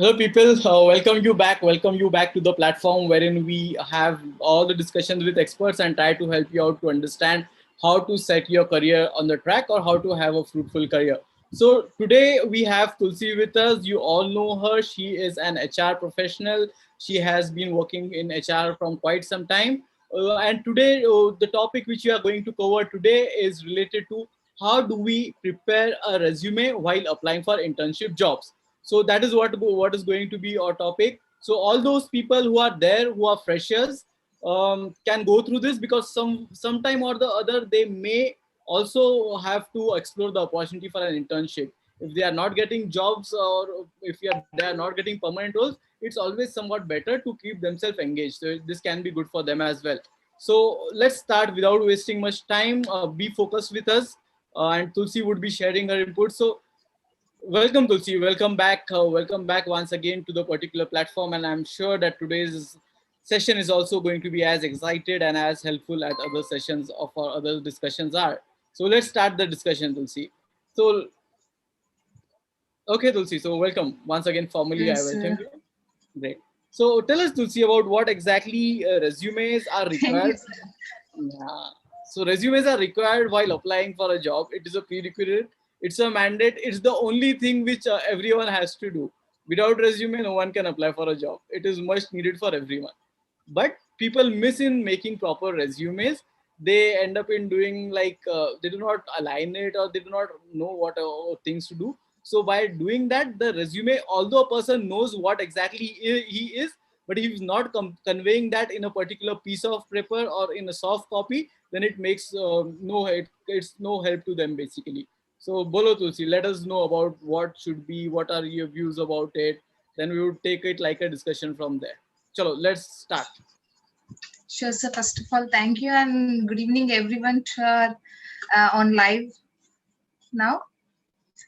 Hello, people. Welcome you back. Welcome you back to the platform wherein we have all the discussions with experts and try to help you out to understand how to set your career on the track or how to have a fruitful career. So today we have Tulsi with us. You all know her. She is an HR professional. She has been working in HR from quite some time. And today, the topic which we are going to cover today is related to how do we prepare a resume while applying for internship jobs. So that is what is going to be our topic. So all those people who are there who are freshers can go through this, because sometime or the other they may also have to explore the opportunity for an internship. If they are not getting jobs, or if they are not getting permanent roles, it's always somewhat better to keep themselves engaged. So this can be good for them as well. So let's start without wasting much time. Be focused with us, and Tulsi would be sharing her input. So welcome, Tulsi. Welcome back. Welcome back once again to the particular platform. And I'm sure that today's session is also going to be as excited and as helpful as other sessions of our other discussions are. So let's start the discussion, Tulsi. So, okay, Tulsi. So welcome once again. Formally, I Yes, welcome you. Great. So tell us, Tulsi, about what exactly resumes are thank you, required. sir. Yeah. So resumes are required while applying for a job. It is a prerequisite. It's a mandate. It's the only thing which everyone has to do. Without resume, no one can apply for a job. It is much needed for everyone. But people miss in making proper resumes. They end up in doing like they do not align it, or they do not know what things to do. So by doing that, the resume, although a person knows what exactly he is, but if he's not conveying that in a particular piece of paper or in a soft copy, then it makes it's no help to them basically. So Bolo Tulsi, let us know about what should be, what are your views about it. Then we would take it like a discussion from there. Chalo, let's start. Sure, sir. First of all, thank you and good evening, everyone, on live now.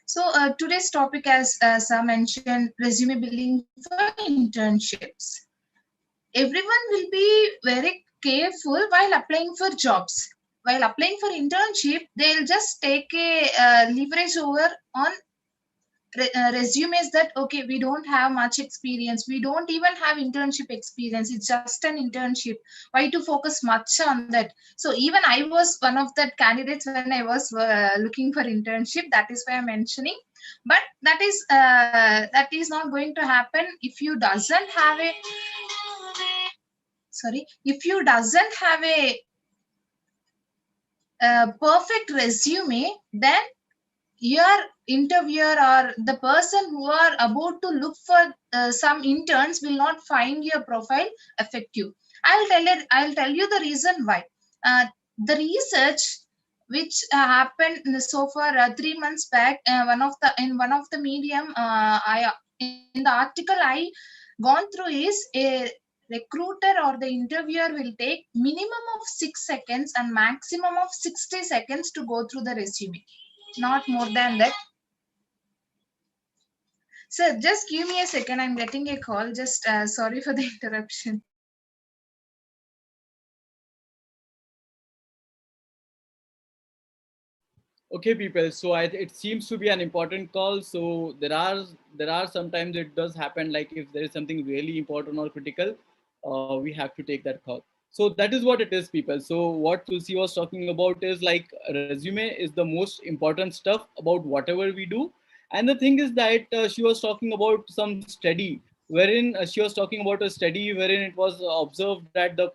So, today's topic, as sir mentioned, resume building for internships. Everyone will be very careful while applying for jobs. While applying for internship, they'll just take a leverage over on resumes that okay, we don't have much experience, we don't even have internship experience, it's just an internship, why to focus much on that? So even I was one of that candidates when I was looking for internship, that is why I'm mentioning. But that is not going to happen if you doesn't have a sorry if you doesn't have a perfect resume, then your interviewer or the person who are about to look for some interns will not find your profile effective. I'll tell you the reason why. The research which happened so far 3 months back, one of the medium, I in the article I gone through is a recruiter or the interviewer will take minimum of 6 seconds and maximum of 60 seconds to go through the resume, not more than that. Sir, just give me a second. I'm getting a call. Just sorry for the interruption. Okay, people. So it seems to be an important call. So there are sometimes it does happen. Like if there is something really important or critical, we have to take that call. So that is what it is, people. So what Tulsi was talking about is like resume is the most important stuff about whatever we do. And the thing is that she was talking about some study wherein she was talking about a study wherein it was observed that the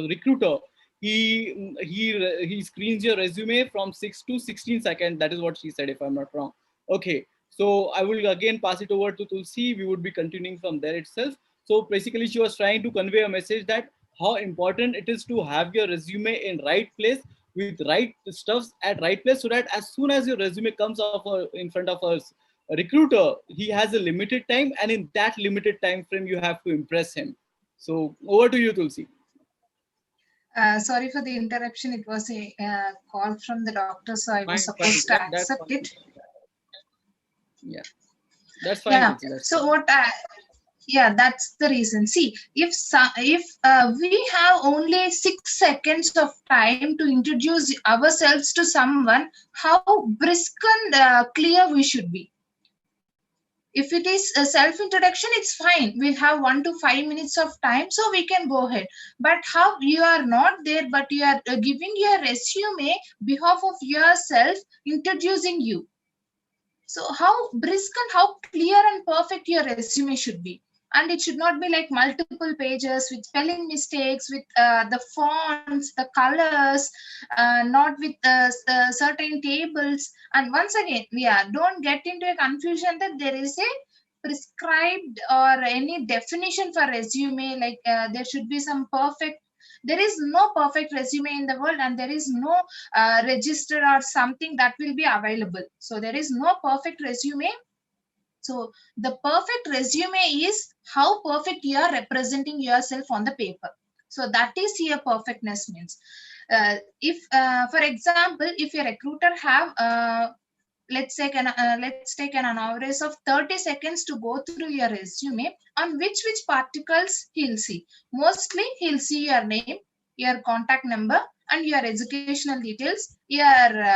recruiter he screens your resume from 6 to 16 seconds. That is what she said, if I'm not wrong. Okay, so I will again pass it over to Tulsi. We would be continuing from there itself. So basically she was trying to convey a message that how important it is to have your resume in right place with right stuffs at right place, so that as soon as your resume comes off in front of a recruiter, he has a limited time, and in that limited time frame you have to impress him. So over to you, Tulsi. Sorry for the interruption. It was a call from the doctor, so I was Fine, fine. supposed to That's accept fine. it. Yeah, that's fine, Yeah. Tulsi. That's So fine. what? Yeah, that's the reason. See, if we have only 6 seconds of time to introduce ourselves to someone, how brisk and clear we should be. If it is a self introduction, it's fine, we have 1 to 5 minutes of time, so we can go ahead. But how you are not there, but you are giving your resume behalf of yourself, introducing you. So how brisk and how clear and perfect your resume should be. And it should not be like multiple pages with spelling mistakes, with the fonts, the colors, not with certain tables. And once again, yeah, don't get into a confusion that there is a prescribed or any definition for resume, like there should be some perfect. There is no perfect resume in the world, and there is no register or something that will be available. So there is no perfect resume. So the perfect resume is how perfect you are representing yourself on the paper. So that is your perfectness means. If for example, if your recruiter have let's take an average of 30 seconds to go through your resume, on which particles he'll see. Mostly he'll see your name, your contact number, and your educational details, your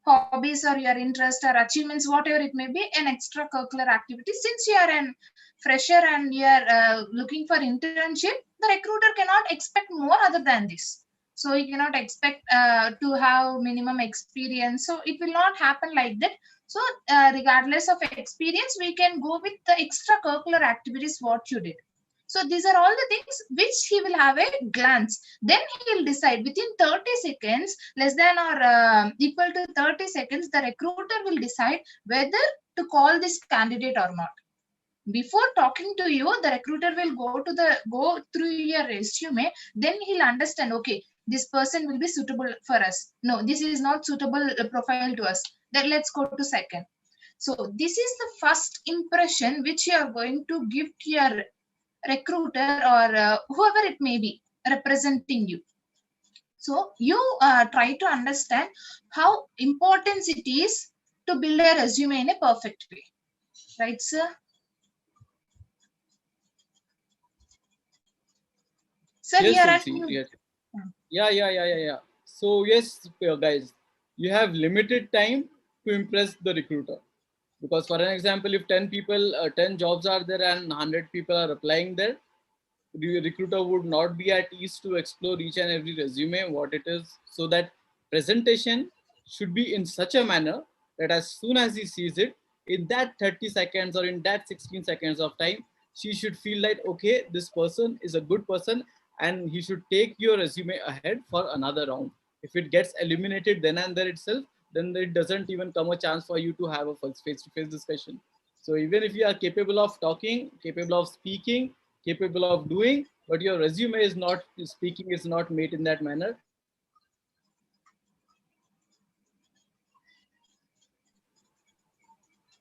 hobbies or your interest or achievements, whatever it may be, an extracurricular activity. Since you are an fresher and you are looking for internship, the recruiter cannot expect more other than this. So you cannot expect to have minimum experience, so it will not happen like that. So regardless of experience, we can go with the extracurricular activities what you did. So these are all the things which he will have a glance. Then he will decide within 30 seconds, less than or equal to 30 seconds, the recruiter will decide whether to call this candidate or not. Before talking to you, the recruiter will go through your resume. Then he'll understand, okay, this person will be suitable for us, no, this is not suitable profile to us, then let's go to second. So this is the first impression which you are going to give to your recruiter or whoever it may be representing you. So you try to understand how important it is to build a resume in a perfect way, right sir? Sir, Yes, you're at Tulsi. mute. Yes. Yeah. So yes, guys, you have limited time to impress the recruiter. Because for an example, if 10 people, 10 jobs are there and 100 people are applying there, the recruiter would not be at ease to explore each and every resume, what it is. So that presentation should be in such a manner that as soon as he sees it, in that 30 seconds or in that 16 seconds of time, she should feel like, okay, this person is a good person and he should take your resume ahead for another round. If it gets eliminated then and there itself, then it doesn't even come a chance for you to have a face-to-face discussion. So even if you are capable of talking, capable of speaking, capable of doing, but your resume is not speaking, is not made in that manner, then it doesn't even come a chance for you to have a face-to-face discussion. So even if you are capable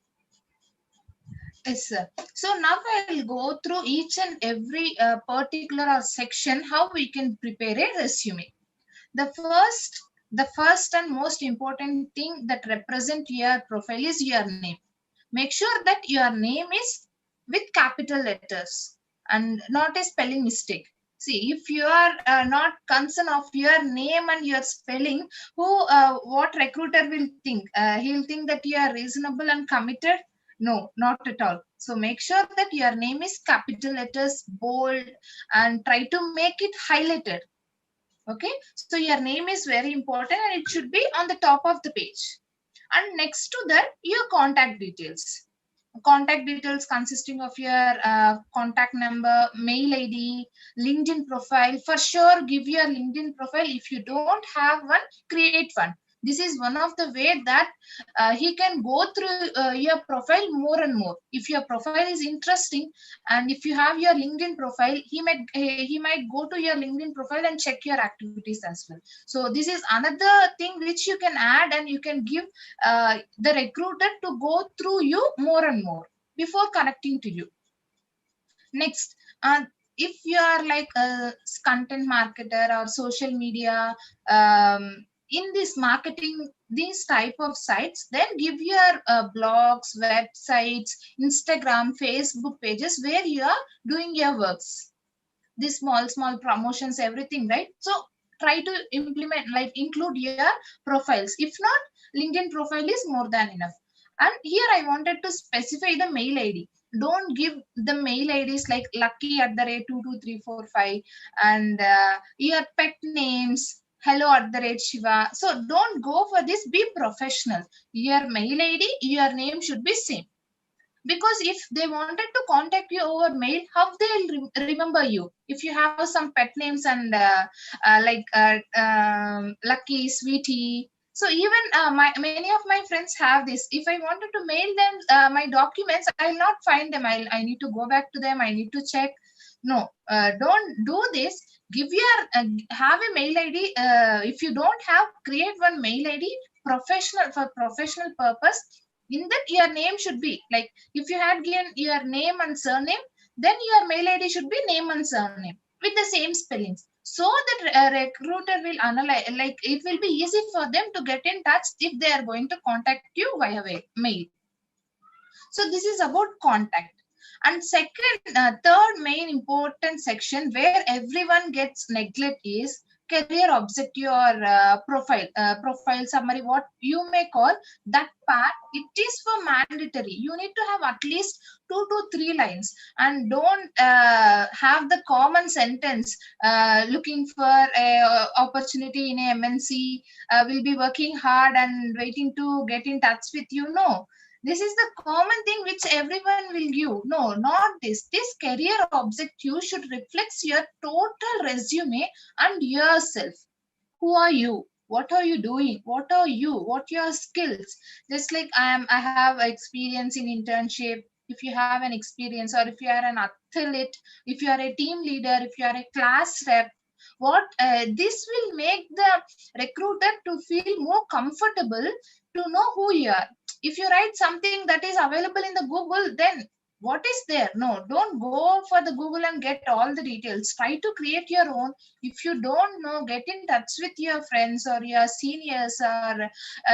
of talking, capable of speaking, Yes, capable sir. of So doing, now but I'll your go resume through is each not and made in that every manner, then particular it or doesn't even section come a how chance we for you can to have prepare a a face-to-face resume. discussion. The first and most important thing that represent your profile is your name. Make sure that your name is with capital letters and not a spelling mistake. See, if you are not concerned of your name and your spelling, what recruiter will think? He'll think that you are reasonable and committed. No, not at all. So make sure that your name is capital letters, bold, and try to make it highlighted. Okay, so your name is very important and it should be on the top of the page. And next to that, your contact details. Contact details consisting of your contact number, mail id, LinkedIn profile. For sure give your LinkedIn profile. If you don't have one, create one. This is one of the way that he can go through your profile more and more. If your profile is interesting and if you have your LinkedIn profile, he might go to your LinkedIn profile and check your activities as well. So this is another thing which you can add, and you can give the recruiter to go through you more and more before connecting to you. Next, if you are like a content marketer or social media, in this marketing, these type of sites, then give your blogs, websites, Instagram, Facebook pages where you are doing your works. These small promotions, everything, right? So try to implement, like include your profiles. If not, LinkedIn profile is more than enough. And here I wanted to specify the mail ID. Don't give the mail IDs like lucky@22345 and your pet names, hello @Shiva. So don't go for this. Be professional. Your mail ID, your name should be same. Because if they wanted to contact you over mail, how they'll remember you if you have some pet names and Lucky, Sweetie. So even many of my friends have this. If I wanted to mail them my documents, I'll not find them. I need to go back to them. I need to check. No, don't do this. Give your have a mail ID. If you don't have, create one mail ID professional for professional purpose. In that, your name should be like, if you had given your name and surname, then your mail ID should be name and surname with the same spellings, so that a recruiter will analyze, like it will be easy for them to get in touch if they are going to contact you via mail. So this is about contact. And second, third main important section where everyone gets neglect is career objective or profile summary, what you may call that part. It is for mandatory. You need to have at least 2 to 3 lines, and don't have the common sentence looking for a opportunity in a MNC, will be working hard and waiting to get in touch with you. No, this is the common thing which everyone will give. No, not this. This career objective should reflect your total resume and yourself. Who are you? What are you doing? What are you? What your skills? Just like I have experience in internship. If you have an experience, or if you are an athlete, if you are a team leader, if you are a class rep, what this will make the recruiter to feel more comfortable to know who you are. If you write something that is available in the Google, then what is there? No, don't go for the Google and get all the details. Try to create your own. If you don't know, get in touch with your friends or your seniors or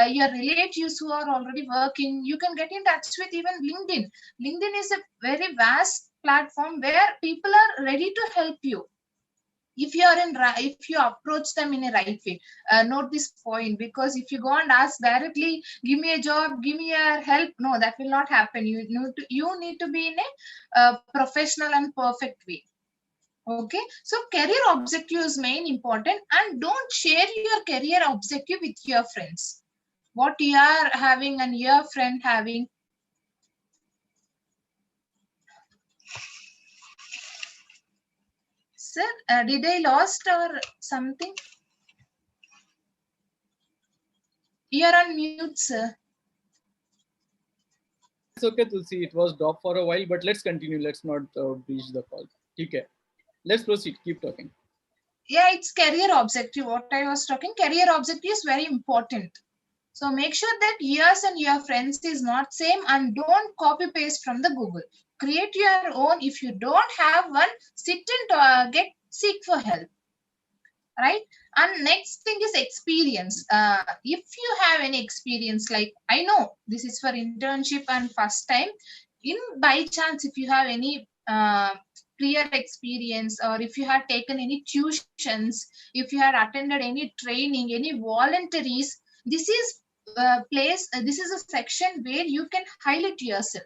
your relatives who are already working. You can get in touch with even LinkedIn. LinkedIn is a very vast platform where people are ready to help you if you are in if you approach them in a right way. Note this point, because if you go and ask directly, give me a job, give me a help, no, that will not happen. You need to be in a professional and perfect way. Okay, so career objective is main important, and don't share your career objective with your friends. What you are having and your friend having. Sir, did I lost or something? You're on mute, sir. It's okay, Tulsi. It was dropped for a while, but let's continue. Let's not breach the call. Okay. Let's proceed. Keep talking. Yeah, it's career objective. What I was talking, career objective is very important. So make sure that yours and your friends is not same, and don't copy paste from the Google. Create your own. If you don't have one, sit and seek for help. Right. And next thing is experience. If you have any experience, like I know this is for internship and first time, in by chance if you have any prior experience, or if you had taken any tuitions, if you had attended any training, any voluntaries, this is this is a section where you can highlight yourself.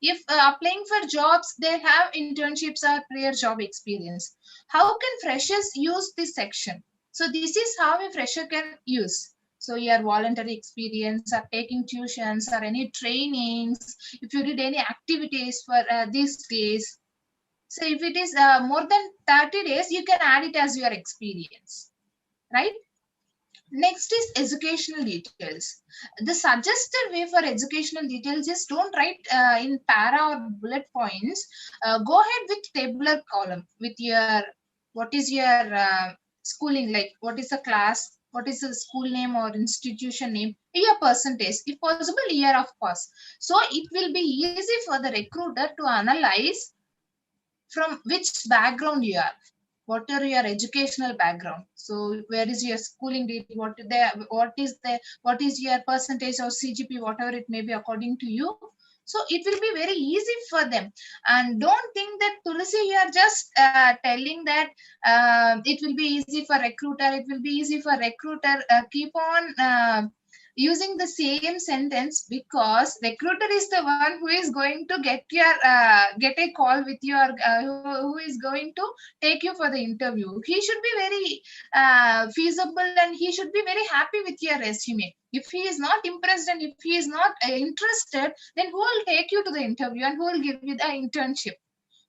If applying for jobs, they have internships or prior job experience. How can freshers use this section? So this is how a fresher can use. So your voluntary experience, or taking tuitions, or any trainings, if you did any activities for these days. So if it is more than 30 days, you can add it as your experience, right? Next is educational details. The suggested way for educational details is don't write in para or bullet points. Go ahead with tabular column with your, what is your schooling, like what is the class, what is the school name or institution name, your percentage, if possible year of course. So it will be easy for the recruiter to analyze from which background you are, what are your educational background, so where is your schooling date, what is your percentage or CGP, whatever it may be according to you. So it will be very easy for them. And don't think that Tulsi, you are just telling that it will be easy for recruiter, it will be easy for recruiter. Keep on using the same sentence, because recruiter is the one who is going to get your get a call with you, or who is going to take you for the interview. He should be very feasible, and he should be very happy with your resume. If he is not impressed and if he is not interested, then who will take you to the interview and who will give you the internship?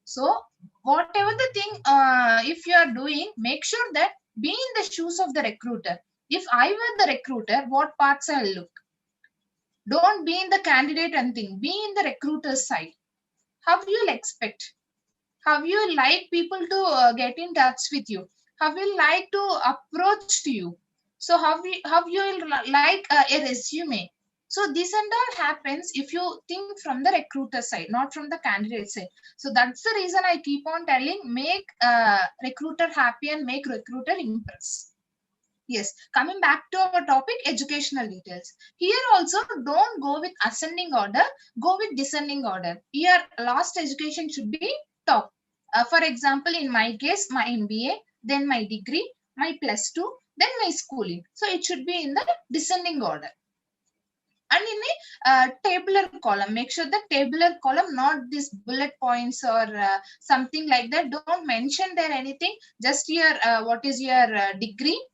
So whatever the thing, if you are doing, make sure that be in the shoes of the recruiter. If I were the recruiter, what parts I'll look? Don't be in the candidate and think. Be in the recruiter's side. How you'll expect? How you like people to get in touch with you? How you like to approach to you? So how you will like a resume? So this and all happens if you think from the recruiter side, not from the candidate side. So that's the reason I keep on telling, make recruiter happy and make recruiter impress. Yes, coming back to our topic, educational details. Here also, don't go with ascending order, go with descending order. Your last education should be top. For example, in my case, my MBA, then my degree, my plus two, then my schooling. So it should be in the descending order. And in a tabular column, make sure the tabular column, not this bullet points or something like that. Don't mention there anything. Just your what is your degree,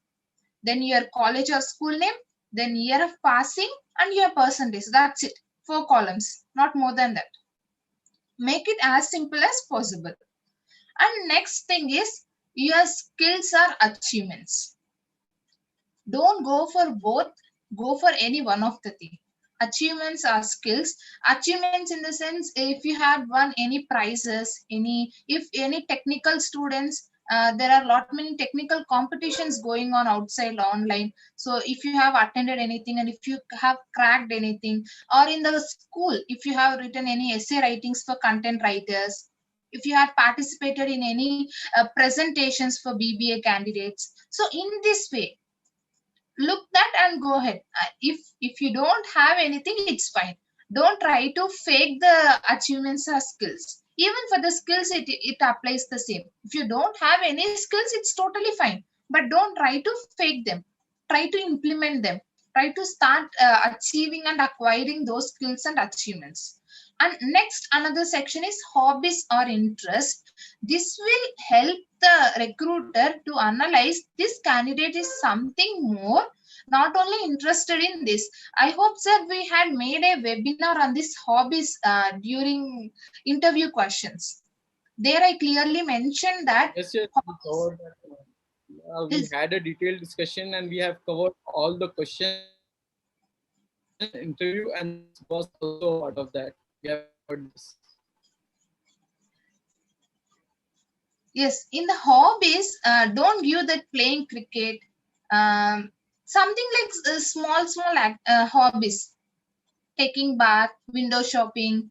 then your college or school name, then year of passing, and your percentage. That's it. 4 columns, not more than that. Make it as simple as possible. And next thing is your skills or achievements. Don't go for both, go for any one of the thing. Achievements are skills. Achievements in the sense, if you have won any prizes, if any technical students, there are lot many technical competitions going on outside online. So if you have attended anything and if you have cracked anything, or in the school, if you have written any essay writings for content writers, if you have participated in any presentations for BBA candidates. So in this way, look that and go ahead. If you don't have anything, it's fine. Don't try to fake the achievements or skills. Even for the skills, it applies the same. If you don't have any skills, it's totally fine, but don't try to fake them. Try to implement them. Try to start achieving and acquiring those skills and achievements. And next, another section is hobbies or interest. This will help the recruiter to analyze this candidate is something more, not only interested in this. I hope, sir, we had made a webinar on this hobbies during interview questions. There I clearly mentioned that. Yes, yes, we covered that. We had a detailed discussion and we have covered all the questions in interview, and this was also a part of that. We have covered this. Yes, in the hobbies, don't give that playing cricket, something like small hobbies, taking bath, window shopping,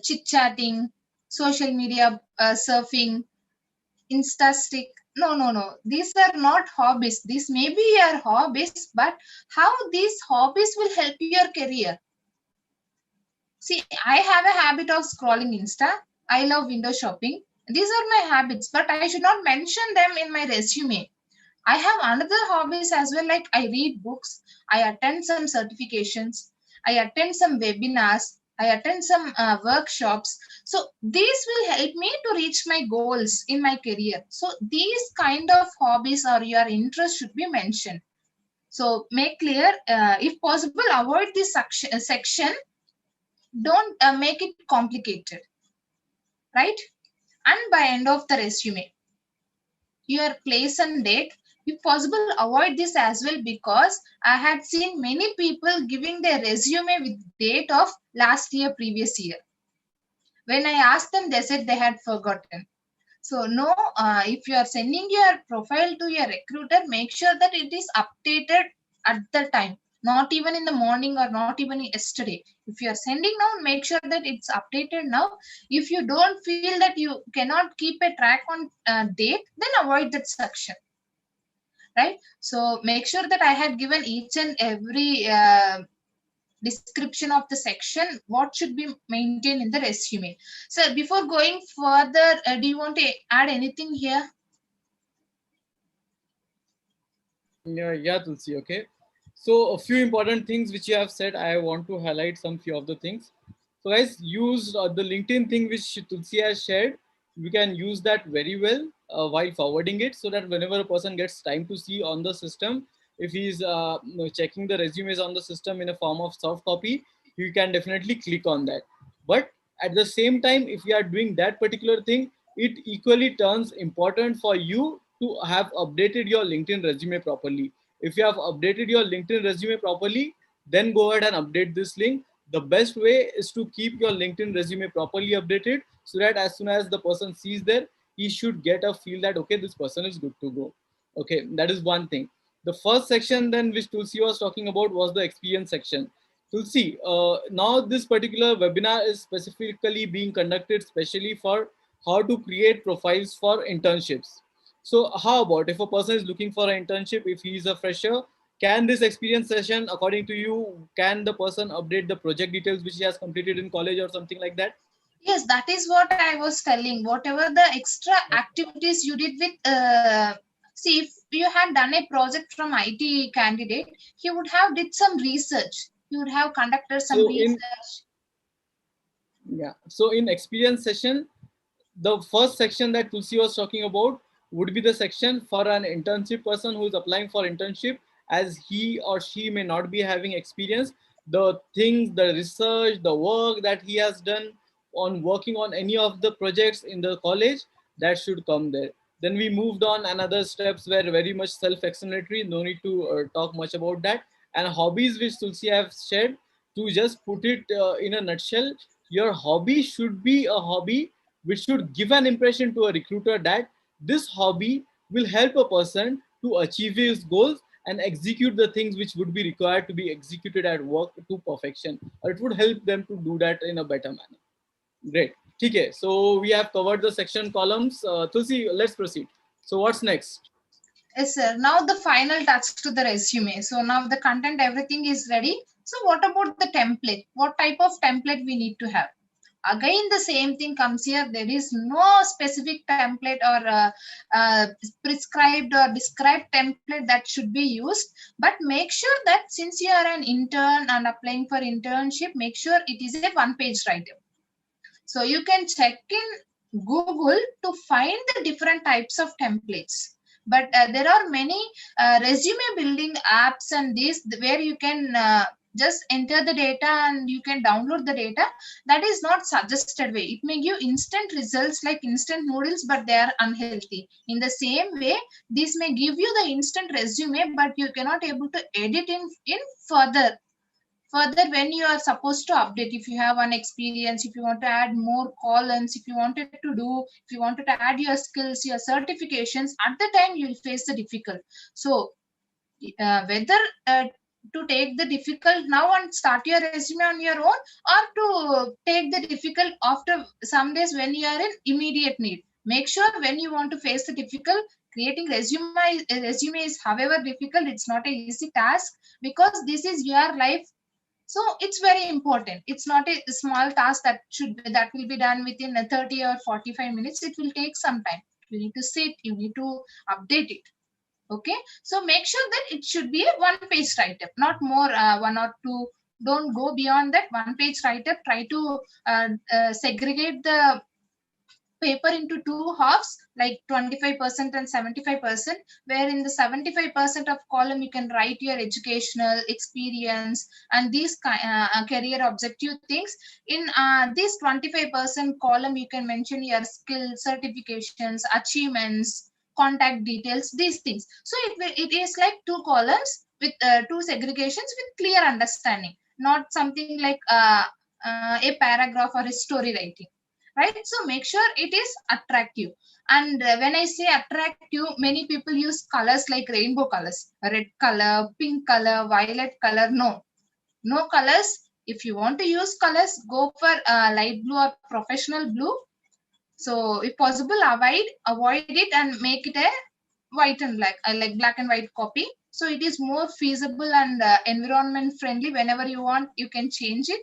chit chatting, social media surfing, insta stick. No, no, no. These are not hobbies. These may be your hobbies, but how these hobbies will help your career? See, I have a habit of scrolling Insta. I love window shopping. These are my habits, but I should not mention them in my resume. I have another hobbies as well, like I read books, I attend some certifications, I attend some webinars, I attend some workshops. So these will help me to reach my goals in my career. So these kind of hobbies or your interest should be mentioned. So make clear, if possible, avoid this section. Don't make it complicated, right? And by end of the resume, your place and date, if possible, avoid this as well, because I had seen many people giving their resume with date of last year, previous year. When I asked them, they said they had forgotten. So no, if you are sending your profile to your recruiter, make sure that it is updated at the time, not even in the morning or not even yesterday. If you are sending now, make sure that it's updated now. If you don't feel that you cannot keep a track on date, then avoid that section, right? So make sure that I had given each and every description of the section, what should be maintained in the resume. So before going further, do you want to add anything here? Yeah, Tulsi. Okay. So a few important things which you have said, I want to highlight some few of the things. So guys, use the LinkedIn thing which Tulsi has shared. We can use that very well while forwarding it, so that whenever a person gets time to see on the system, if he's checking the resumes on the system in a form of soft copy, you can definitely click on that. But at the same time, if you are doing that particular thing, it equally turns important for you to have updated your LinkedIn resume properly. If you have updated your LinkedIn resume properly, then go ahead and update this link. The best way is to keep your LinkedIn resume properly updated, so that as soon as the person sees there, he should get a feel that okay, this person is good to go. Okay, that is one thing. The first section then which Tulsi was talking about was the experience section. Tulsi, now this particular webinar is specifically being conducted specially for how to create profiles for internships. So how about if a person is looking for an internship, if he is a fresher, can this experience session, according to you, can the person update the project details which he has completed in college or something like that? Yes, that is what I was telling. Whatever the extra activities you did with, see, if you had done a project from IT candidate, he would have did some research. He would have conducted some So in research. Yeah. So in experience session, the first section that Tulsi was talking about would be the section for an internship person who is applying for internship, as he or she may not be having experience. The things, the research, the work that he has done on working on any of the projects in the college, that should come there. Then we moved on, another steps were very much self-explanatory. No need to talk much about that. And hobbies, which Tulsi have shared, to just put it in a nutshell, your hobby should be a hobby which should give an impression to a recruiter that this hobby will help a person to achieve his goals and execute the things which would be required to be executed at work to perfection, or it would help them to do that in a better manner. Great. Okay, so we have covered the section columns. Tulsi, let's proceed. So what's next? Yes, sir. Now the final touch to the resume. So now the content, everything is ready. So what about the template? What type of template we need to have? Again, the same thing comes here. There is no specific template or prescribed or described template that should be used. But make sure that since you are an intern and applying for internship, make sure it is a one-page write-up. So you can check in Google to find the different types of templates. But there are many resume building apps and this where you can just enter the data and you can download the data. That is not suggested way. It may give instant results like instant noodles, but they are unhealthy. In the same way, this may give you the instant resume, but you cannot able to edit in further. Further, when you are supposed to update, if you have an experience, if you want to add more columns, if you wanted to do, if you wanted to add your skills, your certifications, at the time you will face the difficult. So whether to take the difficult now and start your resume on your own, or to take the difficult after some days when you are in immediate need. Make sure when you want to face the difficult, creating resume is however difficult, it's not a easy task, because this is your life. So it's very important. It's not a small task that will be done within a 30 or 45 minutes. It will take some time. You need to sit, you need to update it. Okay, so make sure that it should be a one page write up, not more, one or two. Don't go beyond that one page write up. Try to segregate the paper into two halves, like 25% and 75%, where in the 75% of column you can write your educational experience and these career objective things. In this 25% column you can mention your skills, certifications, achievements, contact details, these things. So it is like two columns with two segregations with clear understanding, not something like a paragraph or a story writing, right? So make sure it is attractive. And when I say attractive, many people use colors like rainbow colors, red color, pink color, violet color. No colors. If you want to use colors, go for light blue or professional blue. So if possible, avoid it and make it a white and black, like black and white copy. So it is more feasible and environment friendly. Whenever you want, you can change it.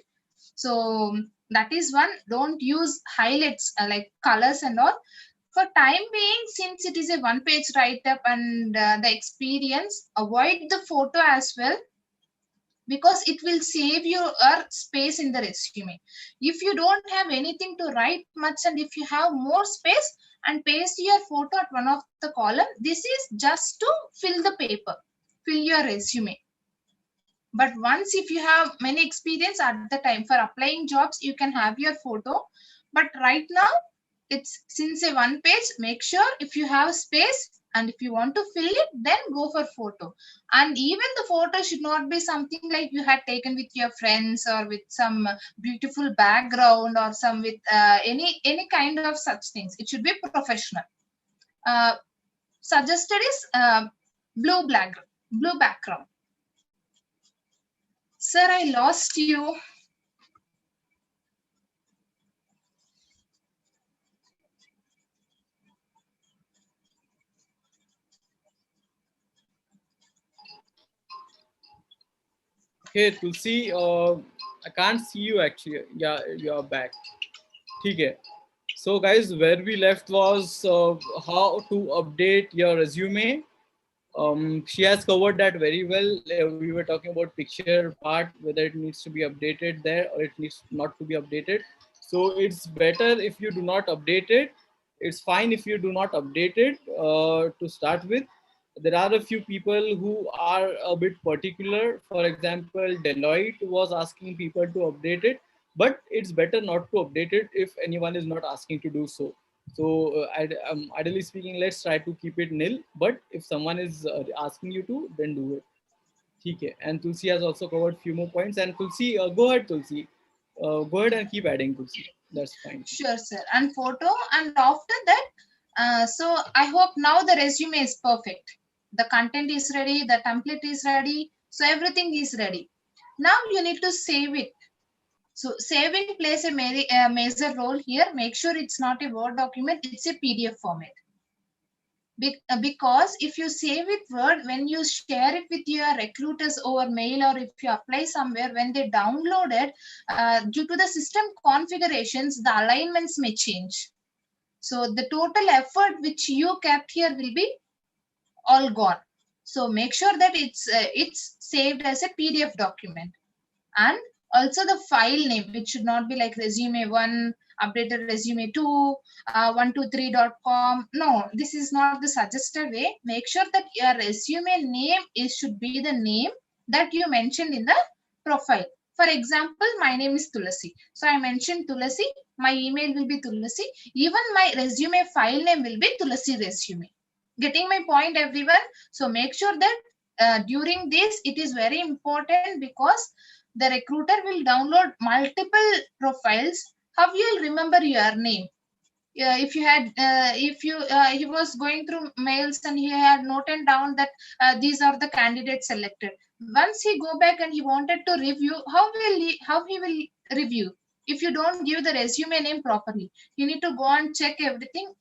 So that is one. Don't use highlights like colors and all. For time being, since it is a one page write up and the experience, avoid the photo as well. because it will save your space in the resume. If you don't have anything to write much and if you have more space, and paste your photo at one of the column, this is just to fill the paper, fill your resume. But once if you have many experience at the time for applying jobs, you can have your photo. But right now, it's since a one page, make sure if you have space and if you want to fill it, then go for photo. And even the photo should not be something like you had taken with your friends or with some beautiful background or some with any kind of such things. It should be professional. Uh, Suggested is blue background. Sir, I lost you. Okay, Tulsi, I can't see you actually. Yeah, you're back. Okay. So, guys, where we left was how to update your resume. She has covered that very well. We were talking about picture part, whether it needs to be updated there or it needs not to be updated. So it's better if you do not update it. It's fine if you do not update it to start with. There are a few people who are a bit particular. For example, Deloitte was asking people to update it, but it's better not to update it if anyone is not asking to do so. So, ideally speaking, let's try to keep it nil. But if someone is asking you to, then do it. Okay. And Tulsi has also covered few more points. And Tulsi, go ahead, Tulsi. Go ahead and keep adding, Tulsi. That's fine. Sure, sir. And photo, and after that, so I hope now the resume is perfect. The content is ready, the template is ready, so everything is ready. Now you need to save it. So saving plays a major role here. Make sure it's not a Word document, it's a PDF format. Because if you save it Word, when you share it with your recruiters over mail or if you apply somewhere, when they download it, due to the system configurations, the alignments may change. So the total effort which you kept here will be all gone. So make sure that it's saved as a PDF document. And also the file name, which should not be like resume1, updated resume2, 123.com. No, this is not the suggested way. Make sure that your resume name should be the name that you mentioned in the profile. For example, my name is Tulasi. So I mentioned Tulasi, my email will be Tulasi. Even my resume file name will be Tulasi resume. Getting my point, everyone? So make sure that during this, it is very important because the recruiter will download multiple profiles. How you'll remember your name? If you had he was going through mails and he had noted down that these are the candidates selected. Once he go back and he wanted to review, how he will review if you don't give the resume name properly? You need to go and check everything.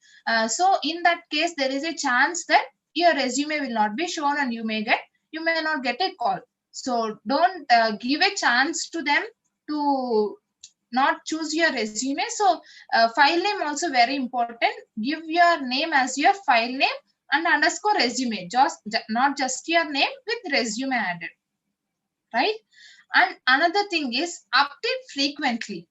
So in that case, there is a chance that your resume will not be shown and you may not get a call. So don't give a chance to them to not choose your resume. So file name also very important. Give your name as your file name and underscore resume, not just your name with resume added, right? And another thing is update frequently.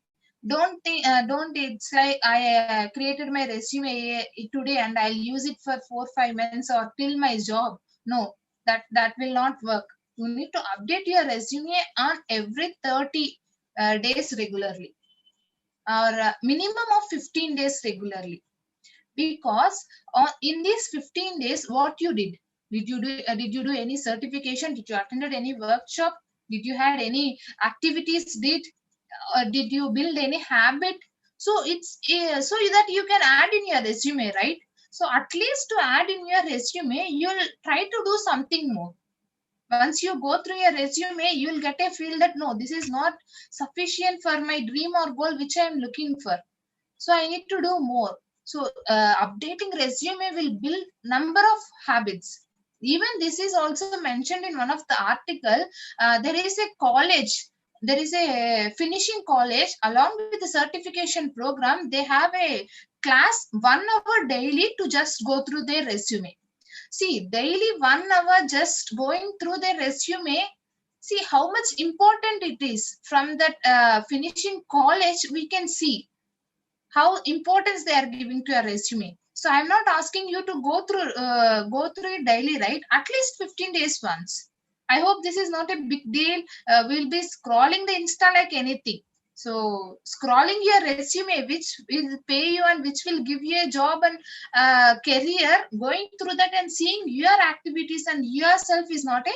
Don't it's like I created my resume today and I'll use it for 4 5 months or till my job. No, that will not work. You need to update your resume on every 30 days regularly, or minimum of 15 days regularly. Because in these 15 days, what you did you do any certification? Did you attended any workshop? Did you had any activities? Did you build any habit? So it's so that you can add in your resume, right? So at least to add in your resume, you'll try to do something more. Once you go through your resume, you'll get a feel that no, this is not sufficient for my dream or goal which I am looking for, so I need to do more. So updating resume will build number of habits. Even this is also mentioned in one of the article. There is a college, there is a finishing college along with the certification program. They have a class 1 hour daily to just go through their resume. See, daily 1 hour just going through their resume, See how much important it is. From that finishing college, we can see how importance they are giving to your resume. So I'm not asking you to go through it daily, right? At least 15 days once. I hope this is not a big deal. We'll be scrolling the Insta like anything. So scrolling your resume, which will pay you and which will give you a job and career, going through that and seeing your activities and yourself is not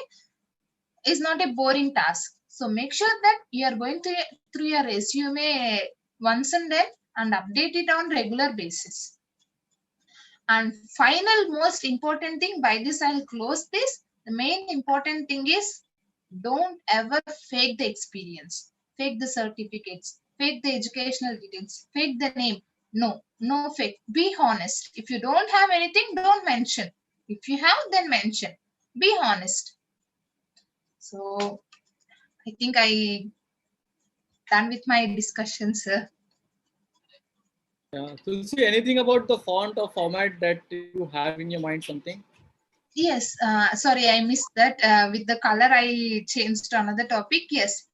a boring task. So make sure that you are going through your resume once and then and update it on regular basis. And final most important thing, by this I'll close this. The main important thing is don't ever fake the experience, fake the certificates, fake the educational details, fake the name. No fake. Be honest. If you don't have anything, don't mention. If you have, then mention. Be honest. So I think I done with my discussion, sir. Yeah. Tulsi, anything about the font or format that you have in your mind? Something? Yes, sorry, I missed that. With the color, I changed to another topic. Yes,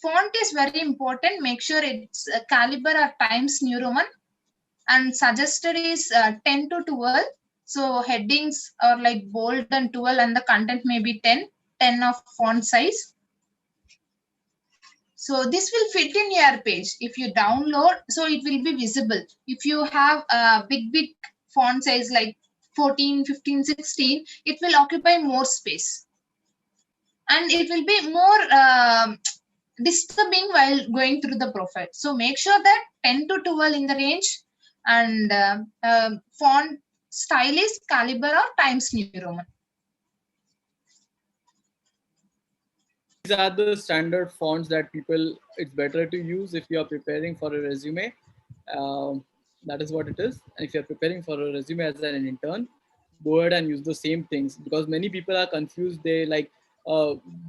font is very important. Make sure it's caliber or Times New Roman, and suggested is 10 to 12. So headings are like bold and 12, and the content may be 10, 10 of font size. So this will fit in your page. If you download, so it will be visible. If you have a big font size like 14, 15, 16, it will occupy more space and it will be more disturbing while going through the profile. So make sure that 10 to 12 in the range, and font style is Caliber or Times New Roman. These are the standard fonts that people, it's better to use if you are preparing for a resume. Um, that is what it is. And if you're preparing for a resume as an intern, go ahead and use the same things, because many people are confused. They like,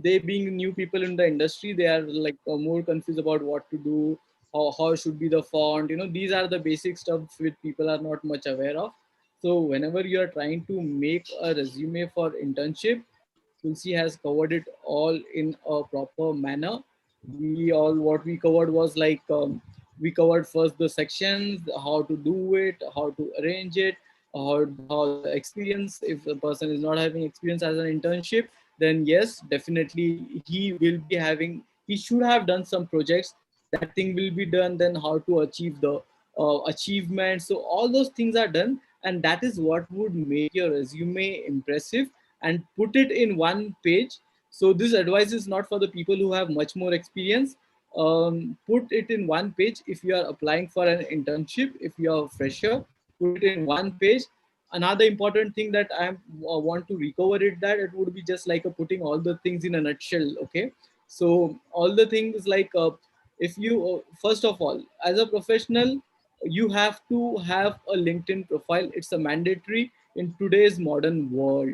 they being new people in the industry, they are like more confused about what to do, how should be the font. These are the basic stuff which people are not much aware of. So whenever you are trying to make a resume for internship, Tulsi has covered it all in a proper manner. What we covered was like, we covered first the sections, how to do it, how to arrange it, how the experience. If the person is not having experience as an internship, then yes, definitely he should have done some projects. That thing will be done. Then how to achieve the achievement. So all those things are done, and that is what would make your resume impressive and put it in one page. So this advice is not for the people who have much more experience. Put it in one page. If you are applying for an internship, if you are a fresher, put it in one page. Another important thing that I want to recover it, that it would be just like putting all the things in a nutshell. Okay, so all the things like, if you first of all, as a professional, you have to have a LinkedIn profile. It's a mandatory in today's modern world.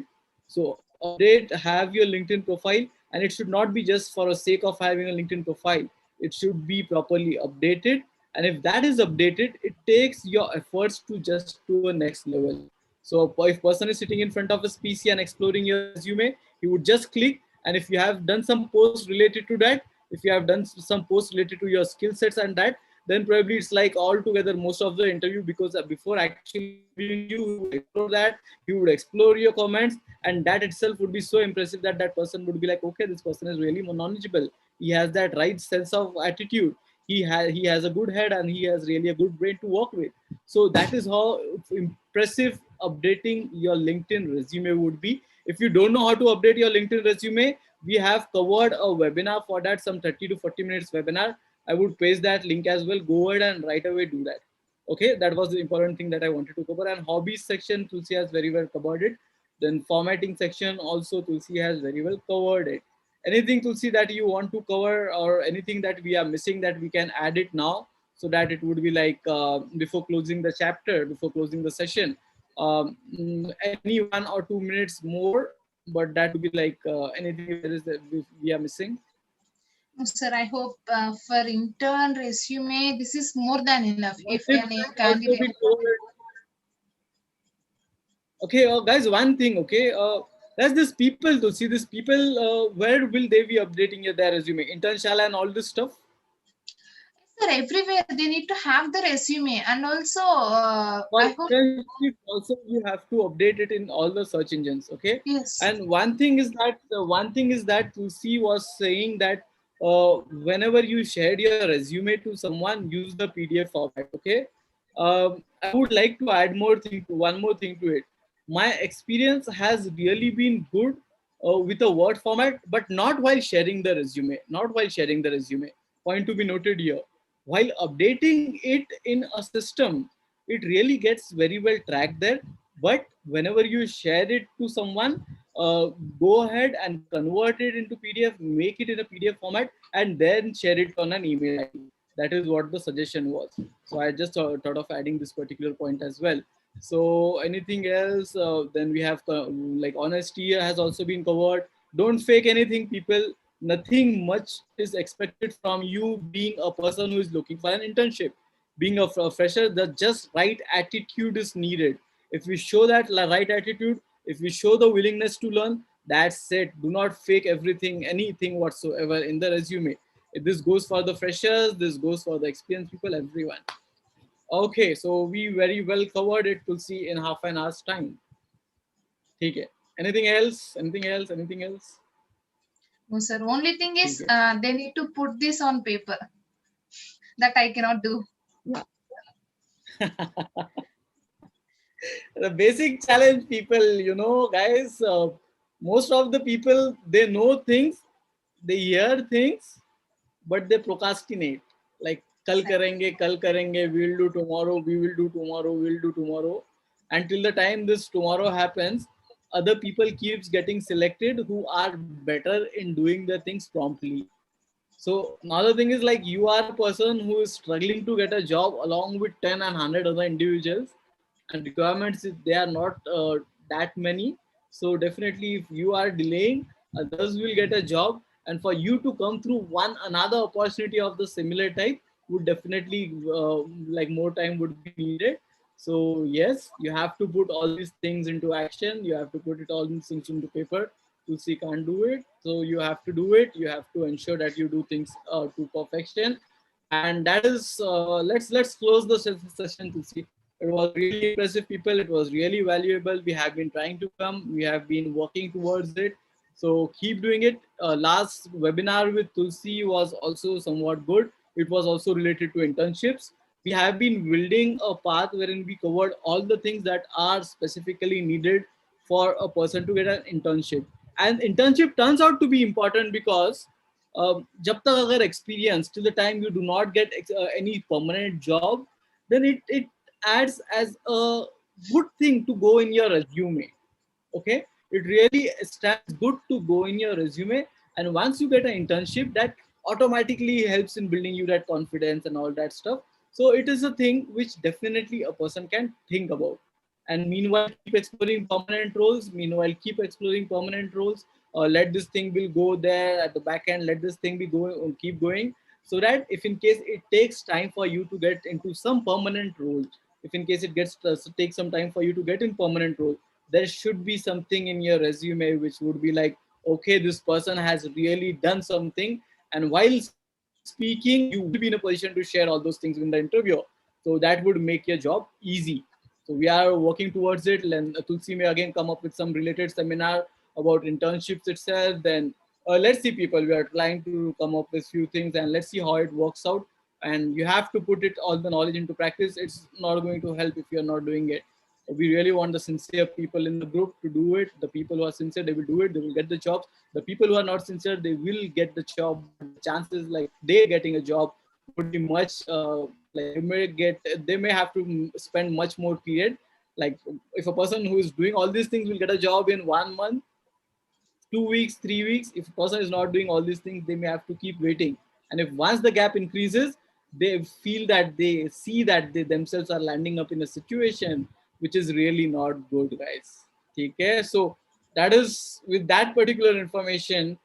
So update, have your LinkedIn profile, and it should not be just for a sake of having a LinkedIn profile. It should be properly updated, and if that is updated, it takes your efforts to just to a next level. So if person is sitting in front of his PC and exploring your resume, he would just click, and if you have done some post related to that, if you have done some post related to your skill sets and that, then probably it's like all together most of the interview, because before actually interviewing you, he would explore that, he would explore your comments, and that itself would be so impressive that that person would be like, okay, this person is really knowledgeable, he has that right sense of attitude, he has a good head, and he has really a good brain to work with. So that is how impressive updating your LinkedIn resume would be. If you don't know how to update your LinkedIn resume, we have covered a webinar for that, some 30 to 40 minutes webinar. I would paste that link as well. Go ahead and right away do that. Okay, that was the important thing that I wanted to cover. And hobbies section, Tulsi has very well covered it. Then formatting section also, Tulsi has very well covered it. Anything, Tulsi, that you want to cover, or anything that we are missing that we can add it now, so that it would be like, before closing the chapter, before closing the session, any 1 or 2 minutes more, but that would be like, anything that is that we are missing. Sir, I hope for intern resume, this is more than enough. What If if any can also candidate. be covered? Okay, guys, one thing. Okay, That's this people to see this people. Where will they be updating their resume? Internshala and all this stuff. Sir, everywhere they need to have the resume, and also For I hope. internship also you have to update it in all the search engines. Okay. Yes. And one thing is that Tulsi was saying that whenever you shared your resume to someone, use the PDF format. Okay. I would like to add one more thing to it. My experience has really been good with a Word format, but not while sharing the resume. Not while sharing the resume. Point to be noted here. While updating it in a system, it really gets very well tracked there. But whenever you share it to someone, go ahead and convert it into PDF, make it in a PDF format, and then share it on an email ID. That is what the suggestion was. So I just thought of adding this particular point as well. So anything else? Then we have like honesty has also been covered. Don't fake anything, people. Nothing much is expected from you being a person who is looking for an internship. Being a fresher, the just right attitude is needed. If we show that right attitude, if we show the willingness to learn, that's it. Do not fake everything, anything whatsoever in the resume. This goes for the freshers, this goes for the experienced people, everyone. Okay, so we very well covered it to see in half an hour's time. Okay. Anything else? Anything else? Anything else? No, sir. Only thing is Okay. they need to put this on paper. That I cannot do. The basic challenge, people, guys, most of the people, they know things, they hear things, but they procrastinate. Like, kal karenge, we'll do tomorrow, we will do tomorrow, we'll do tomorrow. Until the time this tomorrow happens, other people keeps getting selected who are better in doing the things promptly. So another thing is, like, you are a person who is struggling to get a job along with 10 and 100 other individuals, and requirements, they are not that many. So definitely if you are delaying, others will get a job, and for you to come through one another opportunity of the similar type would definitely like more time would be needed. So yes, you have to put all these things into action, you have to put it all these things into paper. Tulsi can't do it, so you have to do it. You have to ensure that you do things to perfection, and that is let's close the session, Tulsi. It was really impressive, people. It was really valuable. We have been trying to come. We have been working towards it. So keep doing it. Last webinar with Tulsi was also somewhat good. It was also related to internships. We have been building a path wherein we covered all the things that are specifically needed for a person to get an internship. And internship turns out to be important because जब तक अगर experience till the time you do not get any permanent job, then it adds as a good thing to go in your resume. Okay, it really stands good to go in your resume, and once you get an internship, that automatically helps in building you that confidence and all that stuff. So it is a thing which definitely a person can think about. And meanwhile, keep exploring permanent roles. Meanwhile, keep exploring permanent roles. Let this thing will go there at the back end. Let this thing be going, keep going, so that if in case it takes time for you to get into some permanent role, if in case it gets take some time for you to get in permanent role, there should be something in your resume which would be like, okay, this person has really done something, and while speaking, you will be in a position to share all those things in the interview. So that would make your job easy. So we are working towards it. And Tulsi may again come up with some related seminar about internships itself. Then let's see, people. We are trying to come up with few things, and let's see how it works out. And you have to put it all the knowledge into practice. It's not going to help if you're not doing it. We really want the sincere people in the group to do it. The people who are sincere, they will do it, they will get the jobs. The people who are not sincere, they will get the job, but the chances like they getting a job would be much like they may have to spend much more period. Like, if a person who is doing all these things will get a job in 1 month, 2 weeks, 3 weeks, if a person is not doing all these things, they may have to keep waiting. And if once the gap increases, they feel that they see that they themselves are landing up in a situation which is really not good, guys. Okay, so that is with that particular information.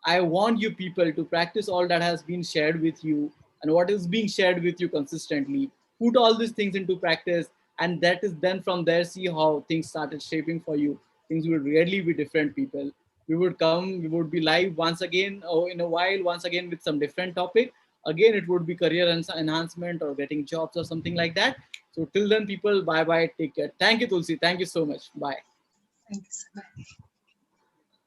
I want you people to practice all that has been shared with you and what is being shared with you consistently. Put all these things into practice, and that is then from there, see how things started shaping for you. things would really be different, people. We would be live once again, or in a while, once again with some different topic. Again, it would be career enhancement or getting jobs or something like that. So till then, people, bye bye, take care. Thank you, Tulsi. Thank you so much. Bye. Thanks. Bye.